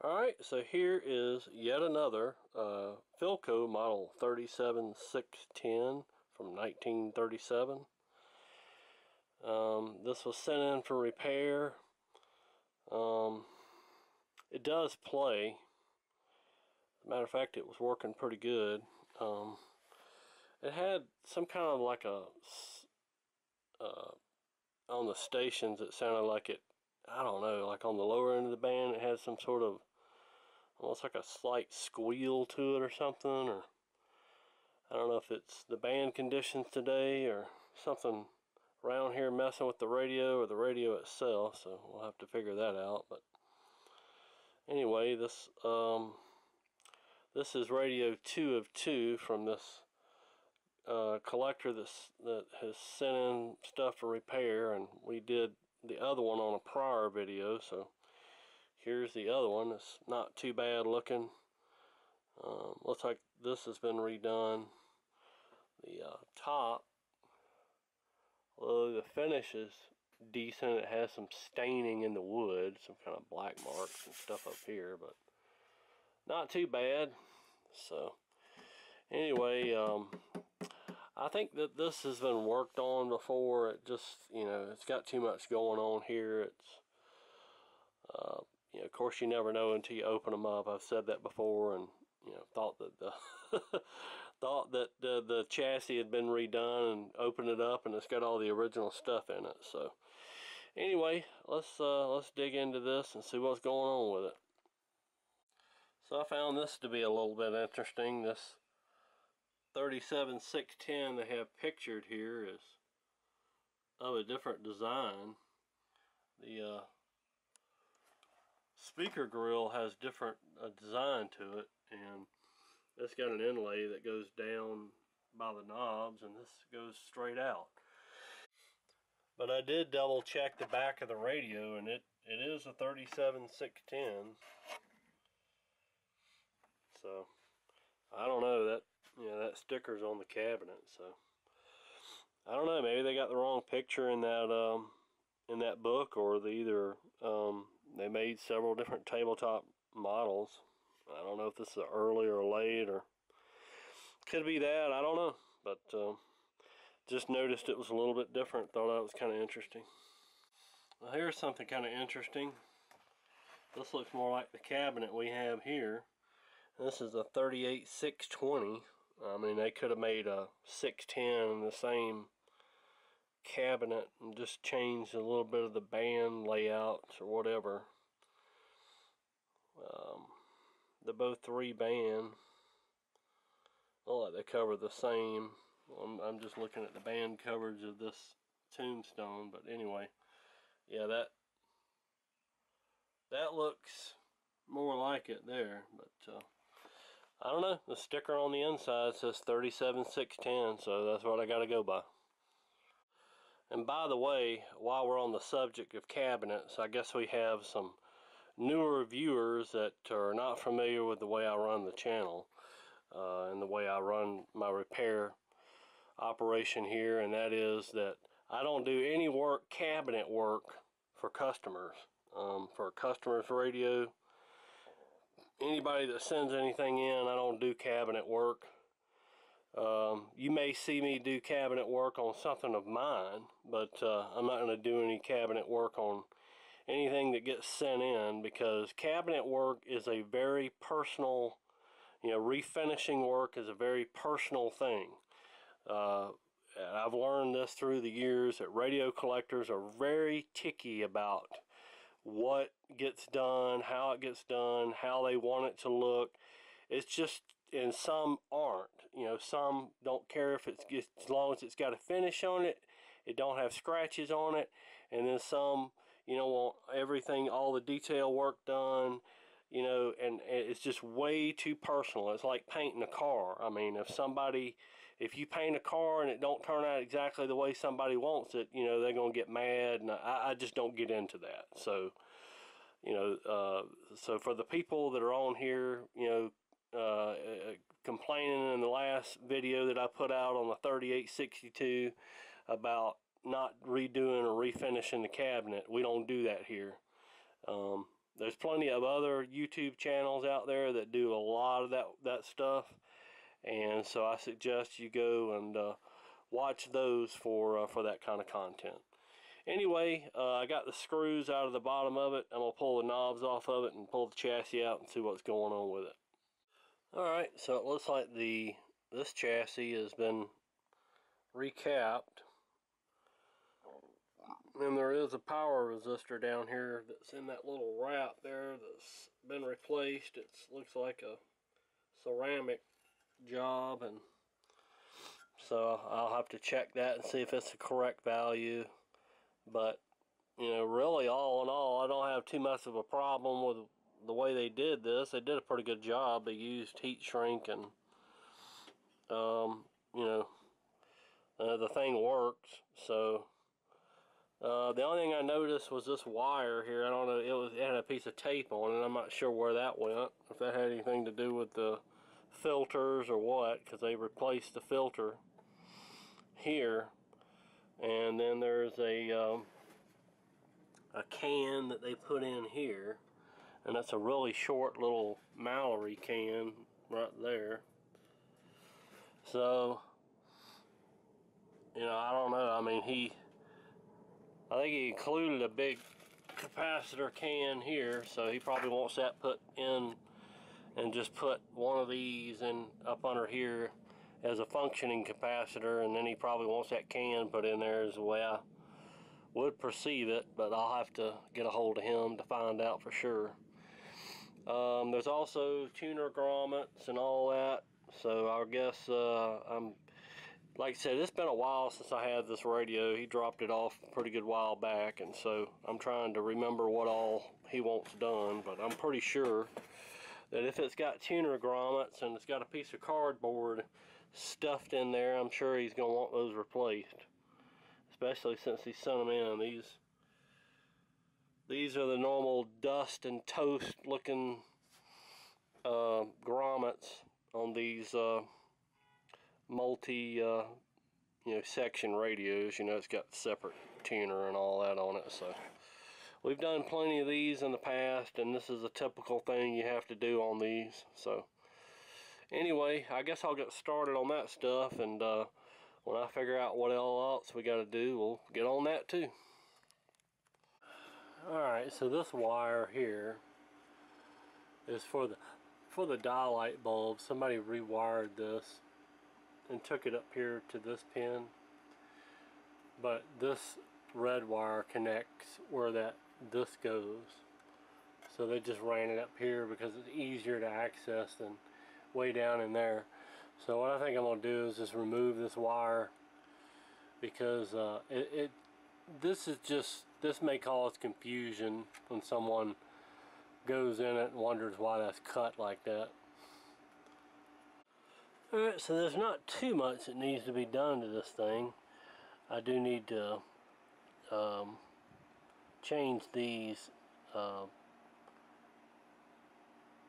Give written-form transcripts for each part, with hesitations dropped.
Alright, so here is yet another Philco model 37610 from 1937. This was sent in for repair. It does play. As a matter of fact, it was working pretty good. It had some kind of like a on the stations it sounded like it, I don't know, like on the lower end of the band it had some sort of almost like a slight squeal to it or something, or I don't know if it's the band conditions today or something around here messing with the radio or the radio itself, so we'll have to figure that out. But anyway, this is radio 2 of 2 from this collector that has sent in stuff for repair, and we did the other one on a prior video, so here's the other one. It's not too bad looking. Looks like this has been redone. The top, although the finish is decent, it has some staining in the wood, some kind of black marks and stuff up here, but not too bad. So anyway, I think that this has been worked on before. It just, it's got too much going on here. It's of course, you never know until you open them up. I've said that before, and thought that the the chassis had been redone, and opened it up, and it's got all the original stuff in it. So anyway, let's dig into this and see what's going on with it. So I found this to be a little bit interesting. This 37610 they have pictured here is of a different design. The speaker grill has different design to it, and it's got an inlay that goes down by the knobs, and this goes straight out. But I did double check the back of the radio, and it is a 37610. So I don't know, that that sticker's on the cabinet, so I don't know, maybe they got the wrong picture in that book, or they made several different tabletop models. I don't know if this is early or late, or could be that, I don't know, but just noticed it was a little bit different. Thought that was kind of interesting. Well, here's something kind of interesting. This looks more like the cabinet we have here. This is a 38620. I mean, they could have made a 610 in the same cabinet and just changed a little bit of the band layouts or whatever. They're both 3-band. Well, like they cover the same. I'm just looking at the band coverage of this tombstone, but anyway, yeah, that looks more like it there, but I don't know. The sticker on the inside says 37610, so that's what I got to go by. And by the way, while we're on the subject of cabinets, I guess we have some newer viewers that are not familiar with the way I run the channel and the way I run my repair operation here, and that is that I don't do any cabinet work for customers. For a customer's radio, anybody that sends anything in, I don't do cabinet work. You may see me do cabinet work on something of mine, but I'm not going to do any cabinet work on anything that gets sent in, because cabinet work is a very personal, refinishing work is a very personal thing. I've learned this through the years, that radio collectors are very picky about what gets done, how it gets done, how they want it to look. It's just, and some aren't. Some don't care if it's, as long as it's got a finish on it, it don't have scratches on it, and then some, want everything, all the detail work done, and it's just way too personal. It's like painting a car. I mean, if you paint a car and it don't turn out exactly the way somebody wants it, they're going to get mad, and I just don't get into that. So, so for the people that are on here, complaining in the last video that I put out on the 3862 about not redoing or refinishing the cabinet, we don't do that here. There's plenty of other YouTube channels out there that do a lot of that stuff, and so I suggest you go and watch those for that kind of content. Anyway, I got the screws out of the bottom of it. I'm gonna pull the knobs off of it and pull the chassis out and see what's going on with it. Alright, so it looks like this chassis has been recapped, and there is a power resistor down here that's in that little wrap there that's been replaced. It looks like a ceramic job, and so I'll have to check that and see if it's the correct value. But you know, really, all in all, I don't have too much of a problem with the way they did this. They did a pretty good job. They used heat shrink, and you know, the thing works. So the only thing I noticed was this wire here. I don't know, it had a piece of tape on it. I'm not sure where that went, if that had anything to do with the filters or what, because they replaced the filter here. And then there's a can that they put in here, and that's a really short little Mallory can right there. So, you know, I don't know. I mean, I think he included a big capacitor can here, so he probably wants that put in, and just put one of these in up under here as a functioning capacitor, and then he probably wants that can put in there as the way I would perceive it, but I'll have to get a hold of him to find out for sure. There's also tuner grommets and all that, so I guess like I said, it's been a while since I had this radio. He dropped it off a pretty good while back, and so I'm trying to remember what all he wants done, but I'm pretty sure that if it's got tuner grommets and it's got a piece of cardboard stuffed in there, I'm sure he's going to want those replaced, especially since he sent them in. These are the normal dust and toast looking grommets on these multi section radios. You know, it's got separate tuner and all that on it. So we've done plenty of these in the past, and this is a typical thing you have to do on these. So anyway, I guess I'll get started on that stuff, and when I figure out what else we got to do, we'll get on that too. Alright, so this wire here is for the daylight bulb. Somebody rewired this and took it up here to this pin, but this red wire connects where this goes, so they just ran it up here because it's easier to access than way down in there. So what I think I'm going to do is just remove this wire, because this may cause confusion when someone goes in it and wonders why that's cut like that. Alright, so there's not too much that needs to be done to this thing. I do need to change these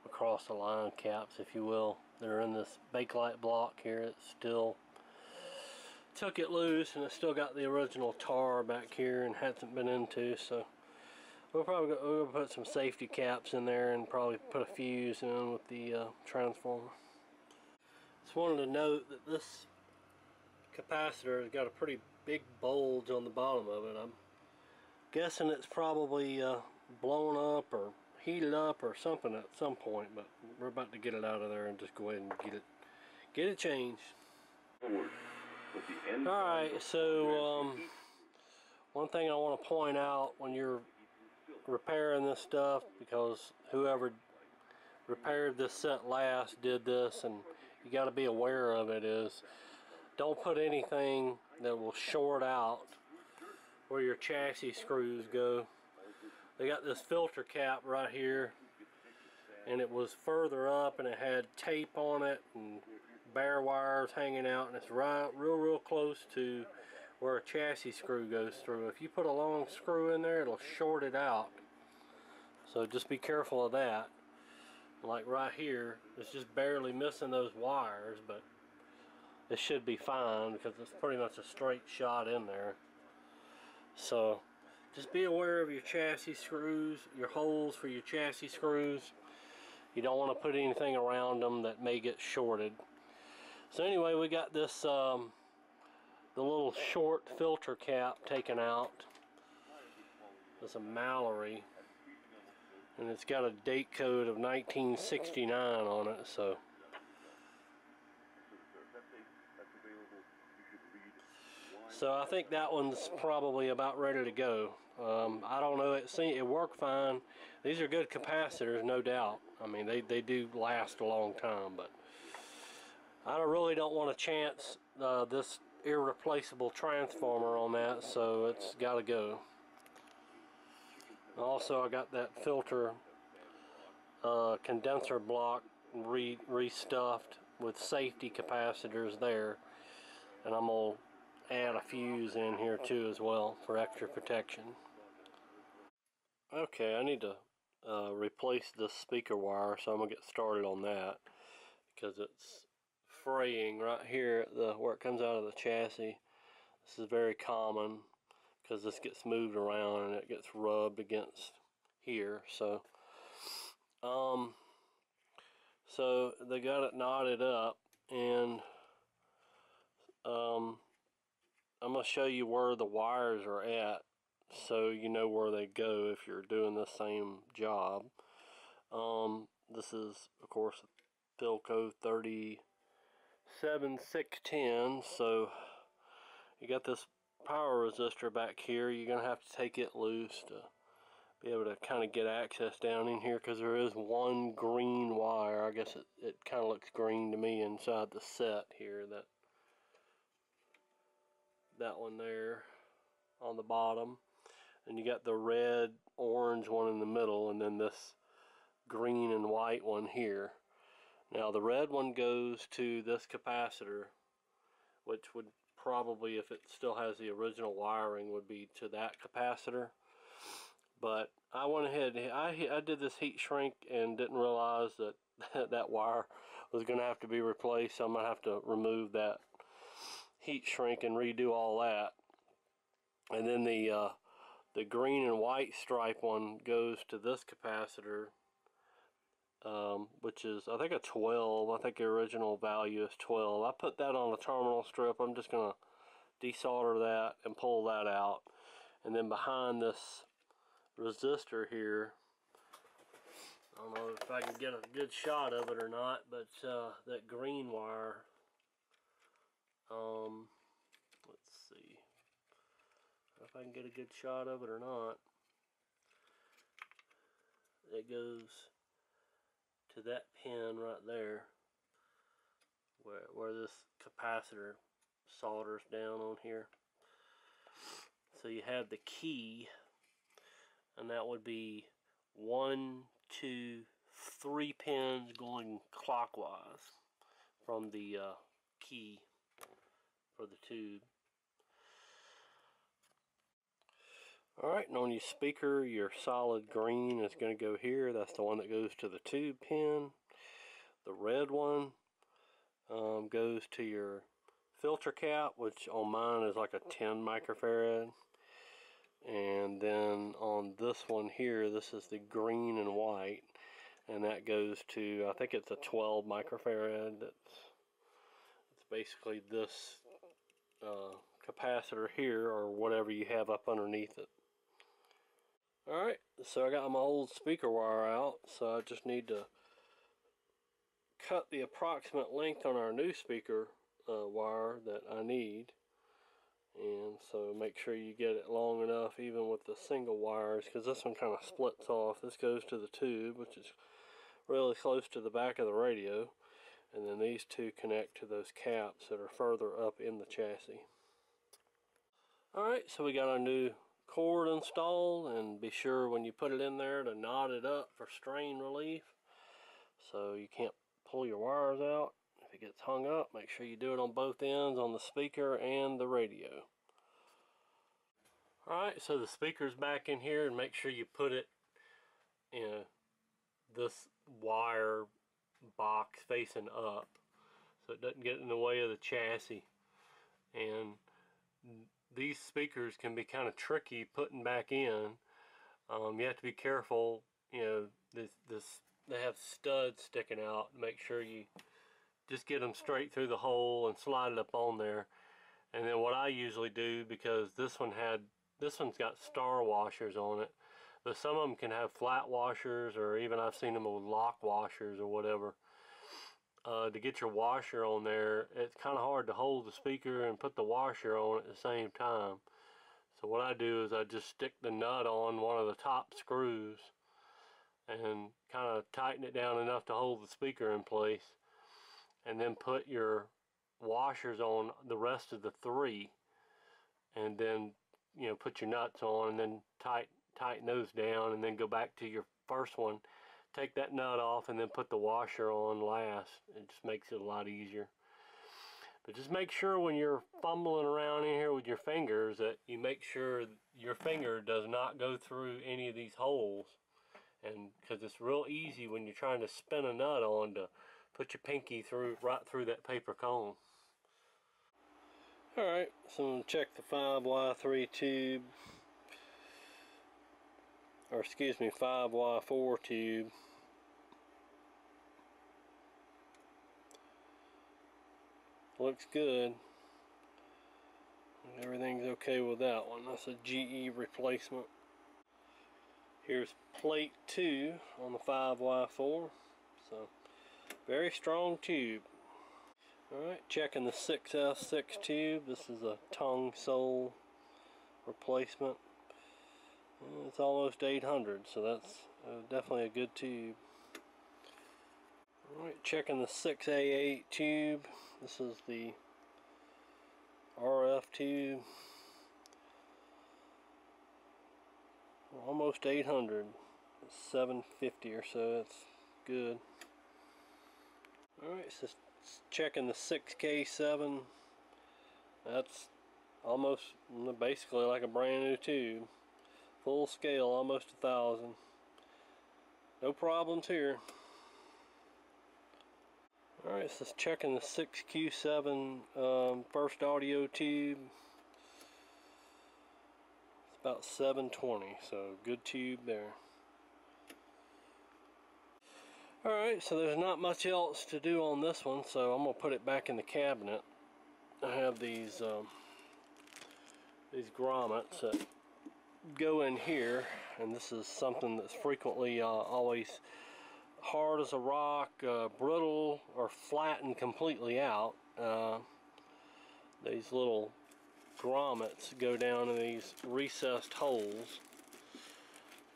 across the line caps, if you will. They're in this Bakelite block here. It's still took it loose, and it's still got the original tar back here and hasn't been into, so we'll put some safety caps in there and probably put a fuse in with the transformer. Just wanted to note that this capacitor has got a pretty big bulge on the bottom of it. I'm guessing it's probably blown up or heated up or something at some point, but we're about to get it out of there and just go ahead and get it changed. Alright, so one thing I want to point out when you're repairing this stuff, because whoever repaired this set last did this, and you got to be aware of it, is don't put anything that will short out where your chassis screws go. They got this filter cap right here, and it was further up, and it had tape on it and bare wires hanging out, and it's right real close to where a chassis screw goes through. If you put a long screw in there, it'll short it out, so just be careful of that. Like right here, it's just barely missing those wires, but it should be fine because it's pretty much a straight shot in there. So just be aware of your chassis screws, your holes for your chassis screws. You don't want to put anything around them that may get shorted. So anyway, we got this the little short filter cap taken out. It's a Mallory, and it's got a date code of 1969 on it. So I think that one's probably about ready to go. I don't know, it worked fine. These are good capacitors, no doubt. I mean, they do last a long time, but I really don't want to chance this irreplaceable transformer on that, so it's got to go. Also, I got that filter condenser block restuffed with safety capacitors there, and I'm going to add a fuse in here too as well for extra protection. Okay, I need to replace this speaker wire, so I'm going to get started on that because it's fraying right here at where it comes out of the chassis. This is very common because this gets moved around and it gets rubbed against here. So they got it knotted up, and I'm going to show you where the wires are at so you know where they go if you're doing the same job. This is, of course, Philco 37610. So you got this power resistor back here. You're going to have to take it loose to be able to kind of get access down in here, because there is one green wire. I guess it kind of looks green to me inside the set here. That one there on the bottom, and you got the red orange one in the middle, and then this green and white one here. Now the red one goes to this capacitor, which would probably, if it still has the original wiring, would be to that capacitor. But I went ahead, I did this heat shrink and didn't realize that that wire was going to have to be replaced, so I'm going to have to remove that heat shrink and redo all that. And then the green and white stripe one goes to this capacitor, which is, I think, a 12. I think the original value is 12. I put that on a terminal strip. I'm just going to desolder that and pull that out. And then behind this resistor here, I don't know if I can get a good shot of it or not, but that green wire, let's see if I can get a good shot of it or not. It goes to that pin right there where this capacitor solders down on here. So you have the key, and that would be 1, 2, 3 pins going clockwise from the key for the tube. Alright, and on your speaker, your solid green is going to go here. That's the one that goes to the tube pin. The red one goes to your filter cap, which on mine is like a 10 microfarad. And then on this one here, this is the green and white, and that goes to, I think it's a 12 microfarad. It's basically this capacitor here, or whatever you have up underneath it. Alright, so I got my old speaker wire out, so I just need to cut the approximate length on our new speaker wire that I need. And so make sure you get it long enough, even with the single wires, because this one kind of splits off. This goes to the tube, which is really close to the back of the radio, and then these two connect to those caps that are further up in the chassis. Alright, so we got our new cord installed, and be sure when you put it in there to knot it up for strain relief, so you can't pull your wires out. If it gets hung up, make sure you do it on both ends, on the speaker and the radio. Alright, so the speaker's back in here, and make sure you put it in this wire box facing up so it doesn't get in the way of the chassis. And these speakers can be kind of tricky putting back in. You have to be careful, you know, they have studs sticking out. Make sure you just get them straight through the hole and slide it up on there. And then what I usually do, because this one's got star washers on it, but some of them can have flat washers, or even I've seen them with lock washers or whatever. To get your washer on there, it's kind of hard to hold the speaker and put the washer on at the same time. So what I do is I just stick the nut on one of the top screws and kind of tighten it down enough to hold the speaker in place, and then put your washers on the rest of the three, and then, you know, put your nuts on, and then tighten those down, and then go back to your first one, take that nut off, and then put the washer on last. It just makes it a lot easier. But just make sure when you're fumbling around in here with your fingers that you make sure your finger does not go through any of these holes, and because it's real easy when you're trying to spin a nut on to put your pinky right through that paper cone. Alright, so I'm going to check the 5Y3 tube, or excuse me, 5Y4 tube. Looks good. Everything's okay with that one. That's a GE replacement. Here's plate 2 on the 5Y4. So, very strong tube. Alright, checking the 6S6 tube. This is a tongue sole replacement. It's almost 800, so that's definitely a good tube. Alright, checking the 6A8 tube. This is the RF tube. Almost 800. 750 or so. That's good. Alright, so checking the 6K7. That's almost basically like a brand new tube. Full scale, almost 1,000. No problems here. Alright, so checking the 6Q7 first audio tube. It's about 720, so good tube there. Alright, so there's not much else to do on this one, so I'm going to put it back in the cabinet. I have these grommets that go in here, and this is something that's frequently always hard as a rock, brittle, or flattened completely out. These little grommets go down in these recessed holes,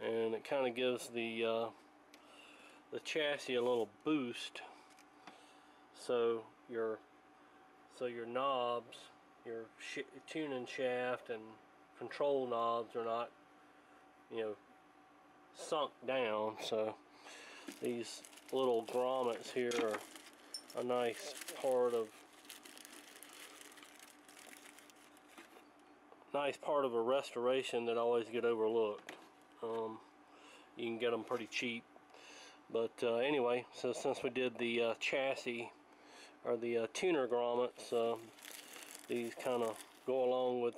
and it kind of gives the chassis a little boost. So your knobs, your tuning shaft and control knobs are not, you know, sunk down. So these little grommets here are a nice part of a restoration that always get overlooked. You can get them pretty cheap. But anyway, so since we did the chassis, or the tuner grommets, these kind of go along with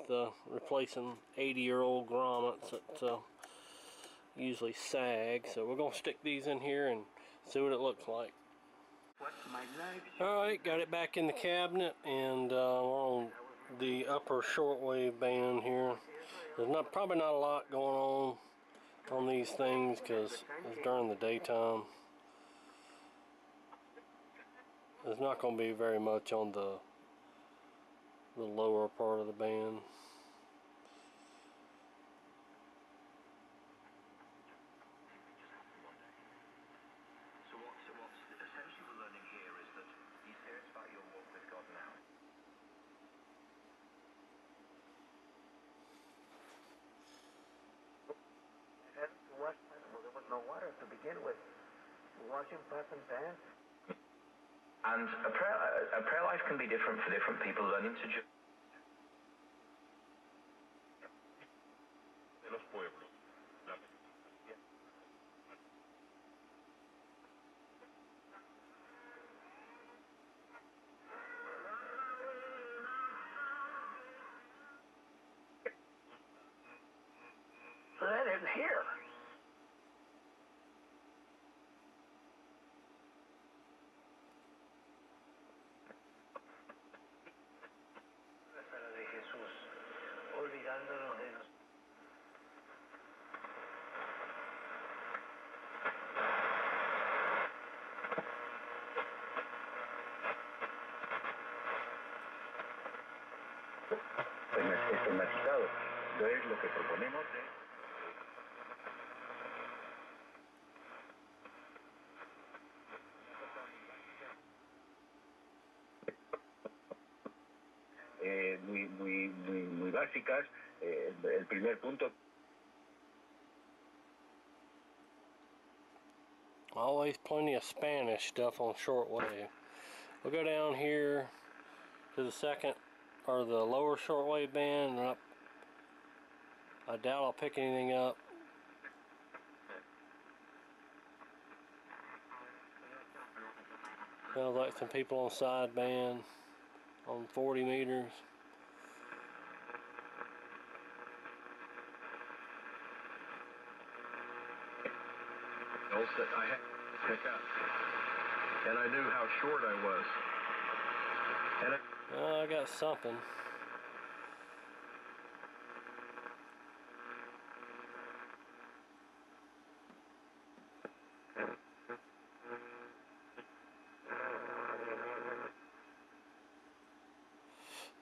replacing 80-year-old grommets that usually sag. So we're going to stick these in here and see what it looks like. Alright, got it back in the cabinet, and we're on the upper shortwave band here. There's probably not a lot going on these things because it's during the daytime. There's not going to be very much on the lower part of the band. So what's essentially the learning here is that you hear it's about your walk with God now. There was no water to begin with. Washing pots and pans. And a prayer life can be different for different people. Learning to just sistematizado. Entonces lo que proponemos es muy básicas. El primer punto. Always plenty of Spanish stuff on shortwave. We'll go down here to the second or the lower shortwave band and up. I doubt I'll pick anything up. Sounds like some people on sideband on 40 meters. That I had to pick up, and I knew how short I was. And I got something.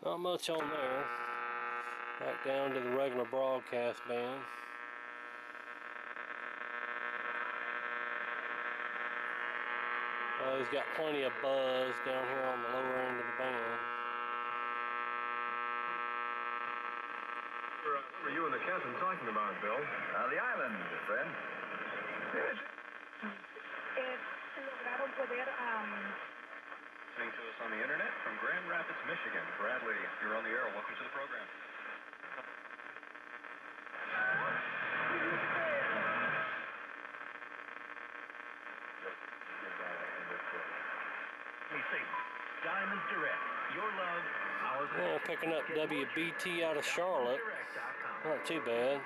Not much on there. Back down to the regular broadcast band. He's got plenty of buzz down here on the lower end of the band. What were you and the captain talking about, Bill? The island, friend. Lograron poder Listening to us on the internet from Grand Rapids, Michigan. Bradley, you're on the air. Welcome to the program. Diamonds Direct. Your love, our Well, picking up WBT out of Charlotte. Not too bad.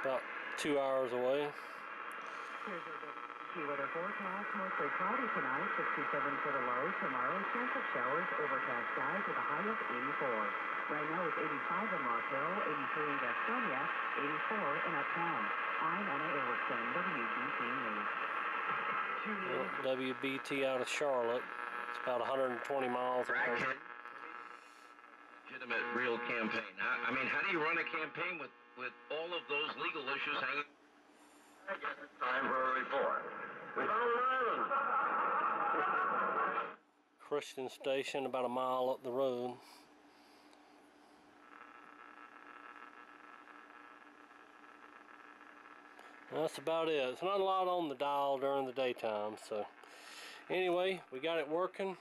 About 2 hours away. Here's your WBT weather forecast. Mostly cloudy tonight, 67 for the low. Tomorrow, chance of showers, overcast skies with a high of 84. Right now it's 85 in Rock Hill, 83 in Gastonia, 84 in Uptown. I'm Anna Erickson, WBT News. Well, WBT out of Charlotte. It's about 120 miles away. Legitimate, real campaign. I mean, how do you run a campaign with all of those legal issues hanging? I guess it's time for a report. We found an island. Christian Station, about a mile up the road. That's about it. It's not a lot on the dial during the daytime, so anyway, we got it working.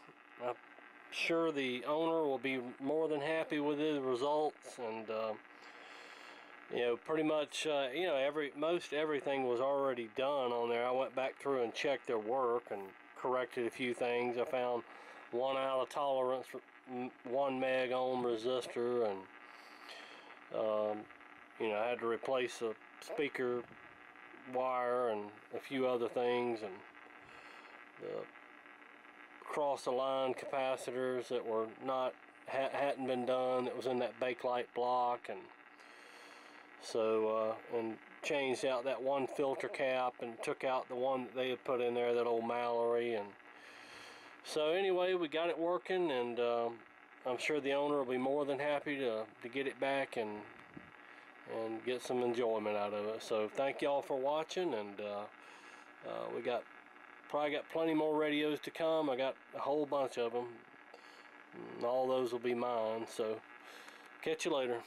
I'm sure the owner will be more than happy with the results, and you know, pretty much you know, most everything was already done on there. I went back through and checked their work and corrected a few things. I found 1 out of tolerance, 1 meg ohm resistor, and you know, I had to replace a speaker wire and a few other things, and the cross the line capacitors that were not hadn't been done, that was in that bakelite block, and so and changed out that one filter cap and took out the one that they had put in there, that old Mallory. And so anyway, we got it working, and I'm sure the owner will be more than happy to get it back and get some enjoyment out of it. So thank y'all for watching, and we probably got plenty more radios to come. I got a whole bunch of them, and all those will be mine. So catch you later.